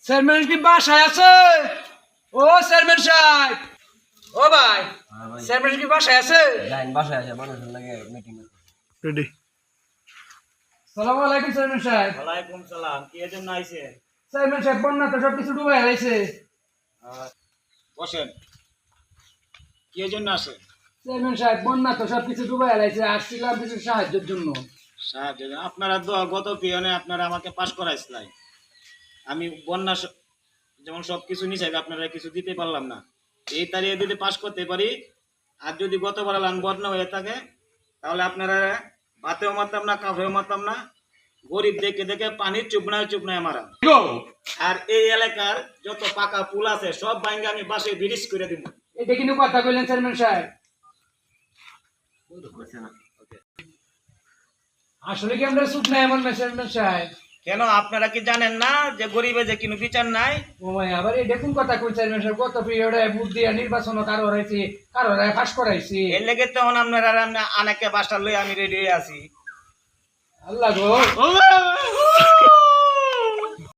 Chairman কি বাসায় আছে? ও চেয়ারম্যান সাহেব, ও ভাই, চেয়ারম্যান কি বাসায় আছে? বাসায় আছে, মানুষের লাগে মিটিং রেডি। সালামু আলাইকুম চেয়ারম্যান সাহেব। ওয়ালাইকুম সালাম। কি এর জন্য আইছে? চেয়ারম্যান সাহেব, বন্যা তো সবকিছু ডুবাই হারাইছে। বসেন। কি এর জন্য আসে? চেয়ারম্যান সাহেব, বন্যা তো সবকিছু ডুবাই হারাইছে, আসছিলাম কিছু সাহায্যের জন্য। সাহায্য আপনারা গত পিয়নে আপনারা আমাকে পাশ করাইছিলেন। আমি বন্যা যেমন সবকিছু নিচে আপনারা কিছু দিতে পারলাম না, এই তারিখে যদি পাশ করতে পারি, আর যদি গতবার বন্যা হয়ে থাকে তাহলে আপনারা ভাতেও মারতাম না, কাপড়েও মারতাম না, গরিব দেখে দেখে পানির চুপনায় মারা। আর এই এলাকার যত পাকা পুল আছে সব ভাঙ্গে আমি বাসে ব্রিজ করে দিব। এটা কিন্তু কথা কইলেন চেয়ারম্যান সাহেব? আসলে কি আমরা চুপ নাই এমন না চেয়ারম্যান সাহেব? কেন আপনারা কি জানেন না যে গরিবে যে কোনো বিচার নাই? ও ভাই, আবার এটা কোন কথা কই চেয়ারম্যান সাহেব? গত পিরিয়ডে ভোট দিয়া নির্বাচন কারো হয়েছে, কারো ফাঁস করাইছে। এর লেগে তখন আপনারা অনেকে বাসা লই আমি রেডি হয়ে আছি। আল্লাহ গো।